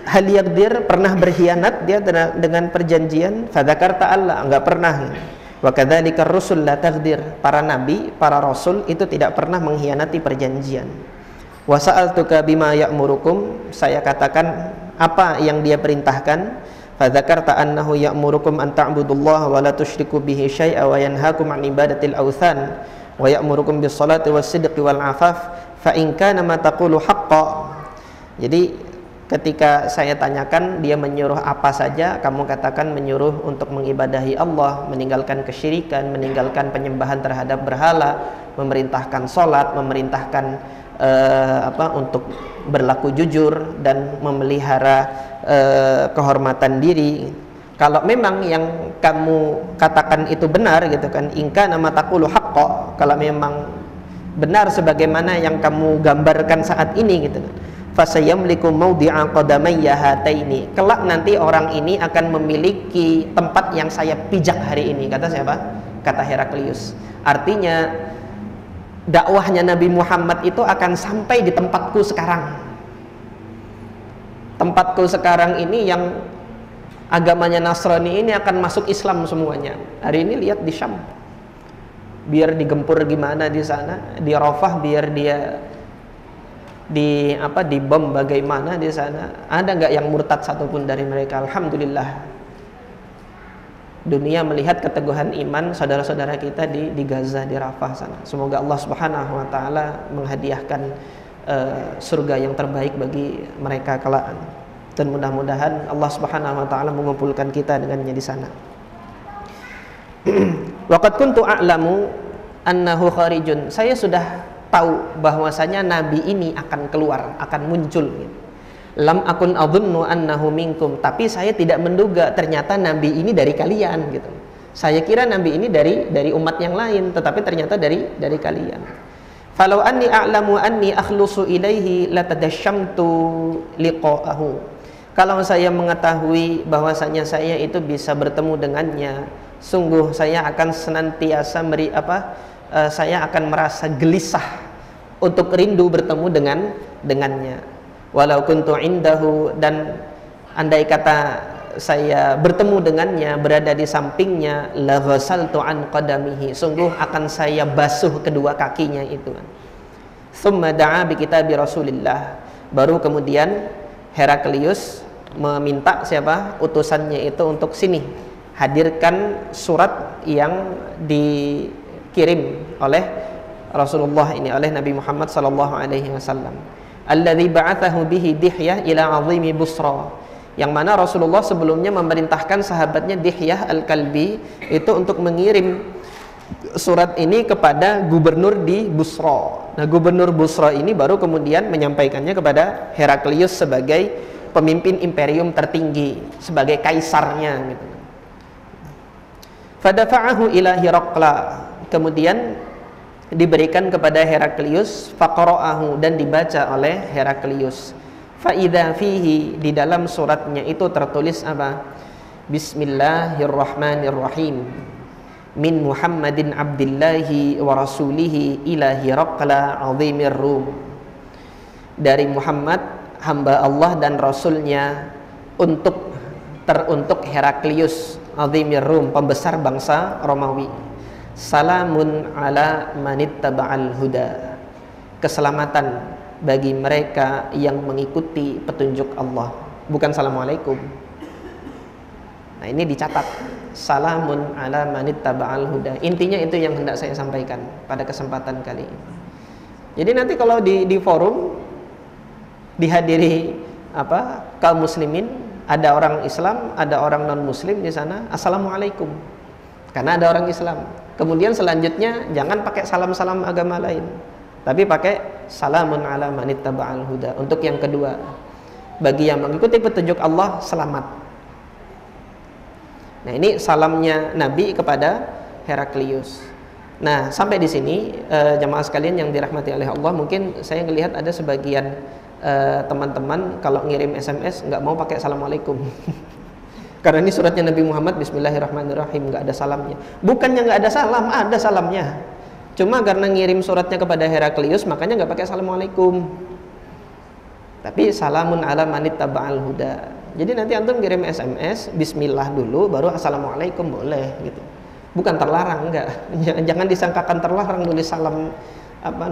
hal yaqdir, pernah berkhianat dia dengan perjanjian? Fadzakarta Allah, enggak pernah. Wa kadzalika rusul la taghdir. Para nabi, para rasul itu tidak pernah mengkhianati perjanjian. Wa sa'altuka bima ya'murukum, saya katakan apa yang dia perintahkan. Fadzakarta annahu ya'murukum an ta'budullaha wa la tusyriku bihi syai'a wa yanhaakum 'an ibadatil awthan wa ya'murukum bis salati was sidqi wal 'afaf fa in kana ma taqulu haqqan. Jadi ketika saya tanyakan, dia menyuruh apa saja, kamu katakan menyuruh untuk mengibadahi Allah, meninggalkan kesyirikan, meninggalkan penyembahan terhadap berhala, memerintahkan sholat, memerintahkan untuk berlaku jujur dan memelihara kehormatan diri. Kalau memang yang kamu katakan itu benar gitu kan, ingka nama taqulu haqqo, kalau memang benar sebagaimana yang kamu gambarkan saat ini gitu kan, fasayamliku mawdi'a qadamayya hataini, kelak nanti orang ini akan memiliki tempat yang saya pijak hari ini. Kata siapa? Kata Heraklius. Artinya dakwahnya Nabi Muhammad itu akan sampai di tempatku sekarang. Tempatku sekarang ini yang agamanya Nasrani ini akan masuk Islam semuanya. Hari ini lihat di Syam, biar digempur gimana di sana, di Rafah biar dia di bom bagaimana di sana, ada nggak yang murtad satupun dari mereka? Alhamdulillah. Dunia melihat keteguhan iman saudara-saudara kita di Gaza, di Rafah sana. Semoga Allah Subhanahu wa taala menghadiahkan surga yang terbaik bagi mereka kelak. Dan mudah-mudahan Allah Subhanahu wa taala mengumpulkan kita dengannya di sana. Waqad kuntu a'lamu annahu kharijun. Saya sudah tahu bahwasanya nabi ini akan keluar, akan muncul gitu. Lam akun adhunnu annahu minkum, tapi saya tidak menduga ternyata nabi ini dari kalian gitu. Saya kira nabi ini dari umat yang lain, tetapi ternyata dari kalian. Falau anni a'lamu anni akhlusu ilaihi latadasyamtu liqa'ahu. Kalau saya mengetahui bahwasanya saya itu bisa bertemu dengannya, sungguh saya akan senantiasa saya akan merasa gelisah untuk rindu bertemu dengannya. Walau kuntu indahu, dan andai kata saya bertemu dengannya, berada di sampingnya, la ghasaltu an qadamihi, sungguh akan saya basuh kedua kakinya itu. Tsumma da'a bi kitabi Rasulillah, baru kemudian Heraklius meminta siapa? Utusannya itu untuk sini, hadirkan surat yang dikirim oleh Rasulullah ini, oleh Nabi Muhammad sallallahu alaihi wasallam. Alladzi ba'athahu bihi Dihyah ila 'azimi Busra, yang mana Rasulullah sebelumnya memerintahkan sahabatnya Dihyah Al-Kalbi itu untuk mengirim surat ini kepada gubernur di Busra. Nah, gubernur Busra ini baru kemudian menyampaikannya kepada Heraklius sebagai pemimpin imperium tertinggi, sebagai kaisarnya gitu. Fadafa'ahu ila Hiraqla, kemudian diberikan kepada Heraklius, faqara'ahu, dan dibaca oleh Heraklius. Fa idza fihi, di dalam suratnya itu tertulis apa? Bismillahirrahmanirrahim. Min Muhammadin abdillahi wa rasulihi ila Hiraqla 'azimir Rum. Dari Muhammad, hamba Allah dan rasulnya, untuk Heraklius 'azimir Rum, pembesar bangsa Romawi. Salamun ala manittaba'al huda, keselamatan bagi mereka yang mengikuti petunjuk Allah. Bukan assalamualaikum. Nah, ini dicatat, salamun ala manittaba'al huda. Intinya itu yang hendak saya sampaikan pada kesempatan kali ini. Jadi nanti kalau di forum dihadiri kaum muslimin, ada orang Islam, ada orang non muslim di sana, assalamualaikum, karena ada orang Islam. Kemudian selanjutnya jangan pakai salam-salam agama lain, tapi pakai salamun ala manittaba'al huda. Untuk yang kedua, bagi yang mengikuti petunjuk Allah selamat. Nah, ini salamnya Nabi kepada Heraklius. Nah, sampai di sini jamaah sekalian yang dirahmati oleh Allah, mungkin saya melihat ada sebagian teman-teman kalau ngirim SMS nggak mau pakai assalamualaikum. Karena ini suratnya Nabi Muhammad, bismillahirrahmanirrahim, nggak ada salamnya. Bukannya nggak ada salam, ada salamnya. Cuma karena ngirim suratnya kepada Heraklius, makanya nggak pakai assalamualaikum, tapi salamun ala manittaba'al huda. Jadi nanti antum kirim SMS, bismillah dulu, baru assalamualaikum boleh gitu. Bukan terlarang, enggak. Jangan disangkakan terlarang nulis salam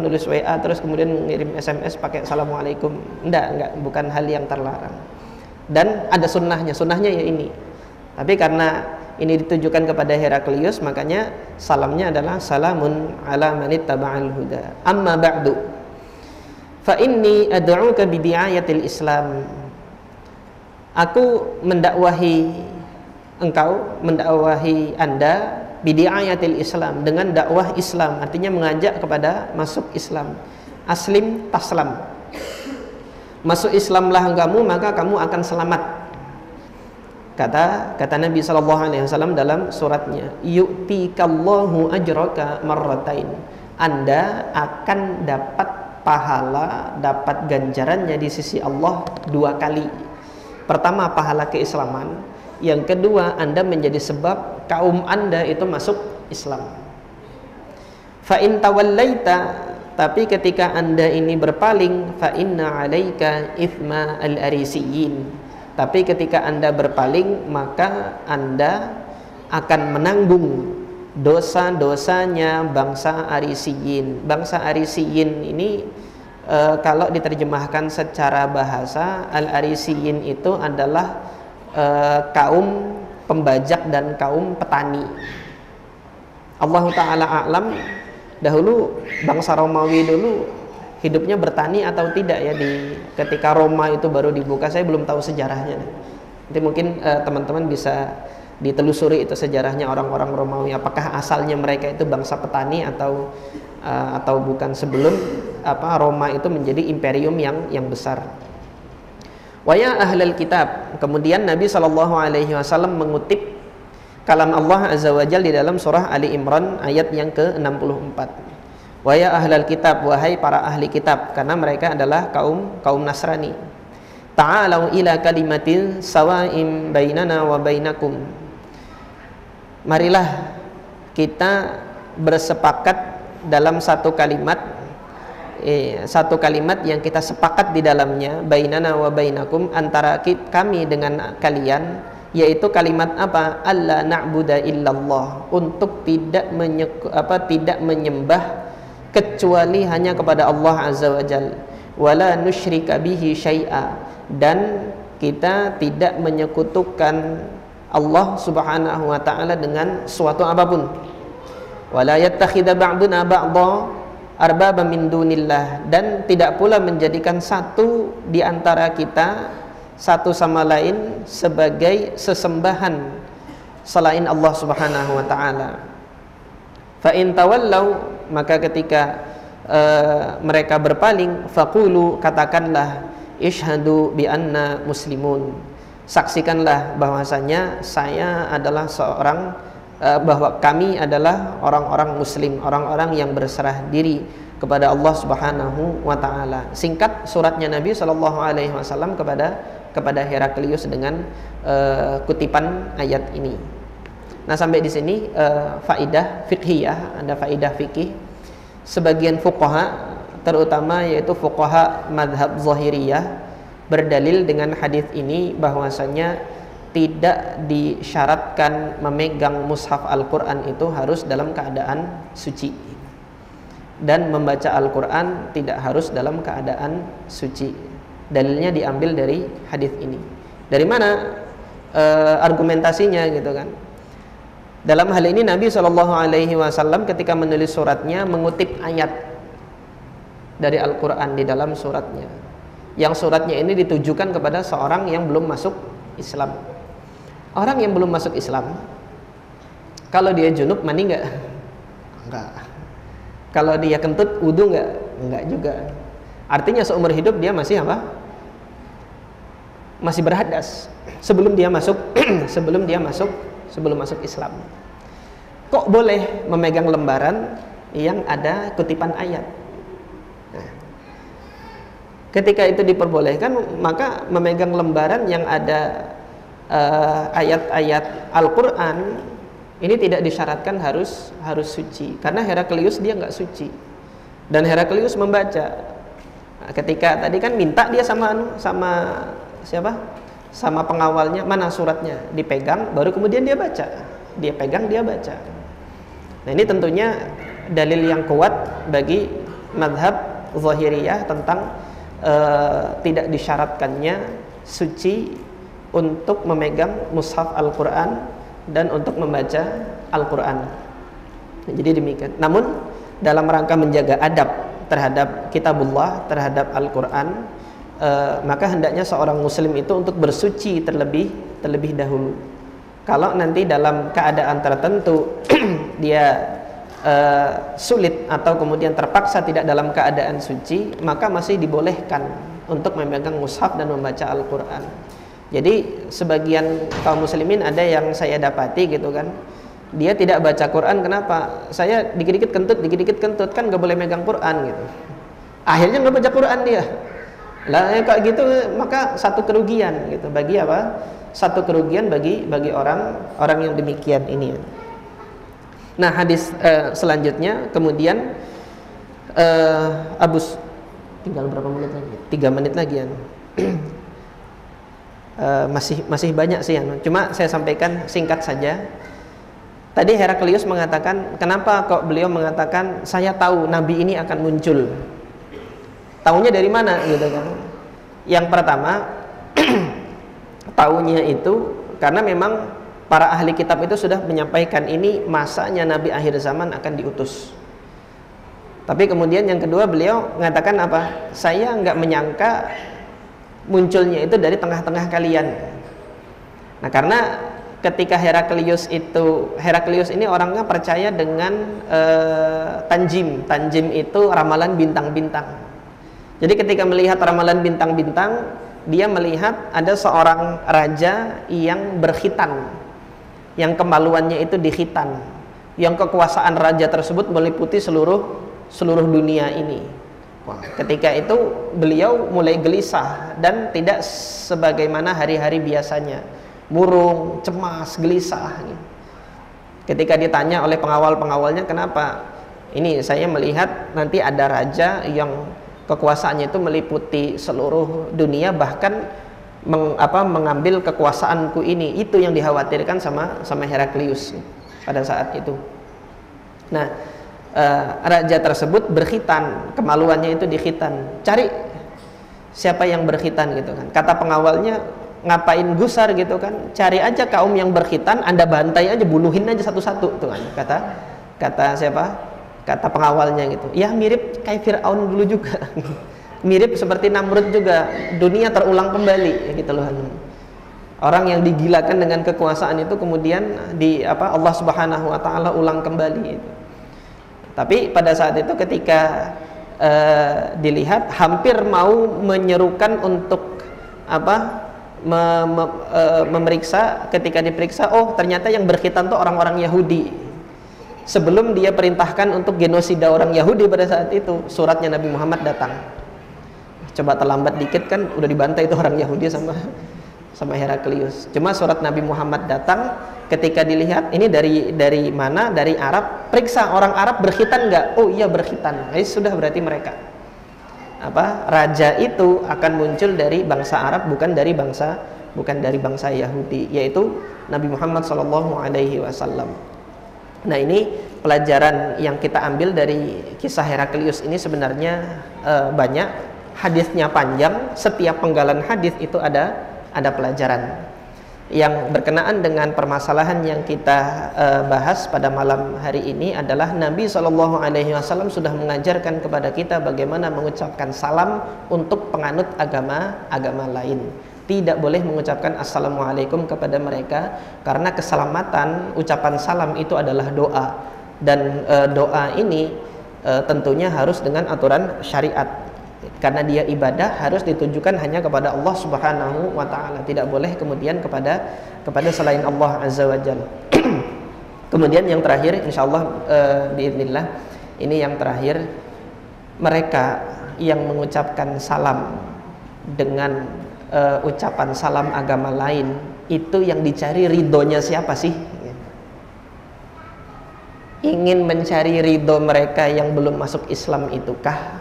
nulis WA terus kemudian ngirim SMS pakai assalamualaikum. Enggak, bukan hal yang terlarang. Dan ada sunnahnya ya ini. Tapi karena ini ditujukan kepada Heraklius, makanya salamnya adalah salamun ala manittaba'al huda. Amma ba'du, fa inni ad'uka bi di'ayatil Islam. Aku mendakwahi engkau, mendakwahi Anda bidi'ayatil Islam, dengan dakwah Islam, artinya mengajak kepada masuk Islam. Aslim taslam, masuk Islamlah kamu, maka kamu akan selamat. Kata Nabi SAW dalam suratnya, yu'tikallahu ajraka marratain, Anda akan dapat pahala, dapat ganjarannya di sisi Allah 2 kali. Pertama, pahala keislaman. Yang kedua, Anda menjadi sebab kaum Anda itu masuk Islam. Fa in tawallaita, tapi ketika Anda ini berpaling, fa inna 'alaika ithma al-arisiyin, Tapi ketika Anda berpaling, maka Anda akan menanggung dosa-dosanya bangsa Arisiyin. Bangsa Arisiyin ini kalau diterjemahkan secara bahasa, Al-Arisiyin itu adalah kaum pembajak dan kaum petani. Allah Ta'ala a'lam, dahulu bangsa Romawi dulu hidupnya bertani atau tidak ya, ketika Roma itu baru dibuka. Saya belum tahu sejarahnya. Nanti mungkin teman-teman bisa ditelusuri itu sejarahnya orang-orang Romawi, apakah asalnya mereka itu bangsa petani atau bukan, sebelum Roma itu menjadi imperium yang besar. Wa ya ahlal kitab. Kemudian Nabi SAW mengutip kalam Allah Azza wa Jalla di dalam surah Ali Imran ayat yang ke-64. Wa ya ahlal kitab, wahai para ahli kitab, karena mereka adalah kaum Nasrani. Ta'alau ila kalimatin sawa'im bainana wa bainakum. Marilah kita bersepakat dalam satu kalimat yang kita sepakat di dalamnya, bainana wa bainakum, antara kami dengan kalian, yaitu kalimat apa? Alla na'budu illallah, untuk tidak menyembah kecuali hanya kepada Allah Azza wa Jalla, wala nusyrika bihi syai'a, dan kita tidak menyekutukan Allah Subhanahu wa taala dengan suatu apapun. Wala yattakhidha ba'duna ba'dha arbaba min dunillah, dan tidak pula menjadikan satu di antara kita satu sama lain sebagai sesembahan selain Allah Subhanahu wa taala. Fa in tawallau, maka ketika mereka berpaling, faqulu, katakanlah, ishhadu bi anna muslimun, saksikanlah bahwasanya saya adalah bahwa kami adalah orang-orang muslim, orang-orang yang berserah diri kepada Allah Subhanahu wa taala. Singkat suratnya Nabi SAW kepada Heraklius dengan kutipan ayat ini. Nah, sampai di sini faidah fiqhiyah, ada faidah fikih. Sebagian fuqaha, terutama yaitu fuqaha madhab zahiriyah, berdalil dengan hadis ini bahwasanya tidak disyaratkan memegang mushaf Al-Quran itu harus dalam keadaan suci, dan membaca Al-Quran tidak harus dalam keadaan suci. Dalilnya diambil dari hadis ini. Dari mana argumentasinya gitu kan? Dalam hal ini Nabi SAW ketika menulis suratnya mengutip ayat dari Al-Quran di dalam suratnya, yang suratnya ini ditujukan kepada seorang yang belum masuk Islam. Orang yang belum masuk Islam, kalau dia junub mandi enggak? Enggak. Kalau dia kentut wudu enggak? Enggak juga. Artinya seumur hidup dia masih apa? Masih berhadas sebelum dia masuk sebelum masuk Islam. Kok boleh memegang lembaran yang ada kutipan ayat? Nah, ketika itu diperbolehkan, maka memegang lembaran yang ada ayat-ayat Al-Quran ini tidak disyaratkan harus suci, karena Heraklius dia nggak suci, dan Heraklius membaca. Nah, ketika tadi kan minta dia sama siapa? Sama pengawalnya, mana suratnya, dipegang, baru kemudian dia baca. Dia pegang, dia baca. Nah, ini tentunya dalil yang kuat bagi madhab zahiriyah tentang tidak disyaratkannya suci untuk memegang mushaf Al-Quran dan untuk membaca Al-Quran. Nah, jadi demikian. Namun dalam rangka menjaga adab terhadap kitabullah, terhadap Al-Quran, maka hendaknya seorang muslim itu untuk bersuci terlebih dahulu. Kalau nanti dalam keadaan tertentu dia sulit atau kemudian terpaksa tidak dalam keadaan suci, maka masih dibolehkan untuk memegang mushaf dan membaca Al-Quran. Jadi sebagian kaum muslimin ada yang saya dapati gitu kan, dia tidak baca Quran. Kenapa? Saya dikit-dikit kentut, kan gak boleh megang Quran gitu. Akhirnya gak baca Quran dia. Lah ya, kayak gitu, maka satu kerugian gitu. Bagi apa? Satu kerugian bagi orang yang demikian ini. Nah, hadis selanjutnya kemudian tinggal berapa menit lagi? 3 menit lagi ya. masih banyak sih, cuma saya sampaikan singkat saja. Tadi Heraklius mengatakan, kenapa kok beliau mengatakan saya tahu Nabi ini akan muncul? Taunya dari mana gitu kan? Yang pertama, taunya itu karena memang para ahli kitab itu sudah menyampaikan ini masanya Nabi akhir zaman akan diutus. Tapi kemudian yang kedua beliau mengatakan apa? Saya nggak menyangka munculnya itu dari tengah-tengah kalian. Nah, karena ketika Heraklius ini orangnya percaya dengan tanjim itu ramalan bintang-bintang. Jadi ketika melihat ramalan bintang-bintang, dia melihat ada seorang raja yang berkhitan, yang kemaluannya itu dikhitan, yang kekuasaan raja tersebut meliputi seluruh dunia ini. Wah, ketika itu beliau mulai gelisah dan tidak sebagaimana hari-hari biasanya, murung, cemas, gelisah. Ketika ditanya oleh pengawal-pengawalnya, kenapa? Ini saya melihat nanti ada raja yang kekuasaannya itu meliputi seluruh dunia, bahkan mengambil kekuasaanku ini. Itu yang dikhawatirkan sama Heraklius pada saat itu. Nah, raja tersebut berkhitan, kemaluannya itu dikhitan. Cari siapa yang berkhitan gitu kan. Kata pengawalnya, ngapain gusar gitu kan, cari aja kaum yang berkhitan, Anda bantai aja, bunuhin aja satu-satu tuh kan. Kata siapa? Kata pengawalnya gitu. Ya mirip kayak Fir'aun dulu juga. Mirip seperti Namrud juga, dunia terulang kembali gitu loh. Orang yang digilakan dengan kekuasaan itu kemudian Allah Subhanahu wa taala ulang kembali itu. Tapi pada saat itu ketika dilihat hampir mau menyerukan untuk memeriksa, ketika diperiksa, oh ternyata yang berkhitan tuh orang-orang Yahudi. Sebelum dia perintahkan untuk genosida orang Yahudi pada saat itu, suratnya Nabi Muhammad datang. Coba terlambat dikit kan udah dibantai itu orang Yahudi sama Heraklius. Cuma surat Nabi Muhammad datang, ketika dilihat ini dari mana? Dari Arab. Periksa orang Arab berkhitan nggak? Oh iya berkhitan. Sudah berarti mereka raja itu akan muncul dari bangsa Arab, bukan dari bangsa Yahudi, yaitu Nabi Muhammad SAW. Nah, ini pelajaran yang kita ambil dari kisah Heraklius ini. Sebenarnya banyak, hadisnya panjang, setiap penggalan hadis itu ada pelajaran. Yang berkenaan dengan permasalahan yang kita bahas pada malam hari ini adalah Nabi SAW sudah mengajarkan kepada kita bagaimana mengucapkan salam untuk penganut agama lain. Tidak boleh mengucapkan assalamualaikum kepada mereka, karena keselamatan ucapan salam itu adalah doa, dan doa ini tentunya harus dengan aturan syariat, karena dia ibadah harus ditujukan hanya kepada Allah Subhanahu wa taala, tidak boleh kemudian kepada selain Allah Azza wa Jalla. Kemudian yang terakhir insyaallah biidznillah, ini yang terakhir, mereka yang mengucapkan salam dengan ucapan salam agama lain, itu yang dicari ridhonya siapa sih? Ingin mencari ridho mereka yang belum masuk Islam itukah,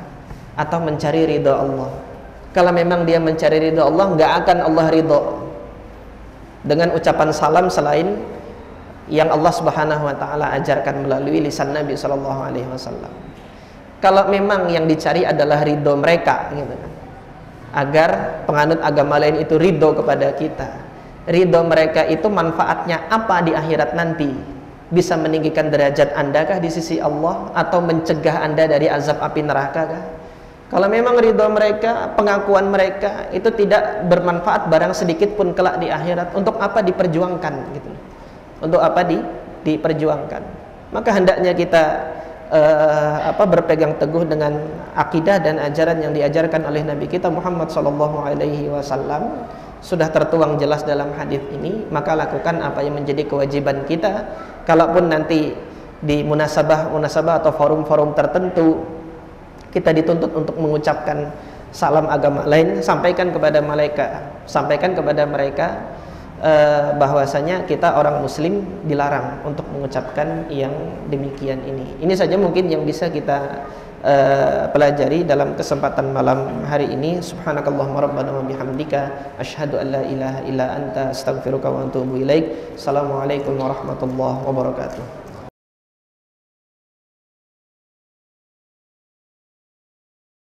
atau mencari ridho Allah? Kalau memang dia mencari ridho Allah, nggak akan Allah ridho dengan ucapan salam selain yang Allah Subhanahu wa taala ajarkan melalui lisan Nabi SAW. Kalau memang yang dicari adalah ridho mereka gitu kan, agar penganut agama lain itu ridho kepada kita, ridho mereka itu manfaatnya apa di akhirat nanti? Bisa meninggikan derajat Anda kah di sisi Allah, atau mencegah Anda dari azab api neraka kah? Kalau memang ridho mereka, pengakuan mereka itu tidak bermanfaat barang sedikit pun kelak di akhirat, untuk apa diperjuangkan gitu? Untuk apa diperjuangkan? Maka hendaknya kita berpegang teguh dengan akidah dan ajaran yang diajarkan oleh Nabi kita Muhammad SAW. Sudah tertuang jelas dalam hadis ini, maka lakukan apa yang menjadi kewajiban kita. Kalaupun nanti di munasabah atau forum-forum tertentu kita dituntut untuk mengucapkan salam agama lain, sampaikan kepada mereka bahwasanya kita orang muslim dilarang untuk mengucapkan yang demikian ini. Ini saja mungkin yang bisa kita pelajari dalam kesempatan malam hari ini. Subhanakallahumma rabbana wa bihamdika asyhadu an la ilaha illa anta astaghfiruka wa atubu ilaik. Assalamualaikum warahmatullahi wabarakatuh.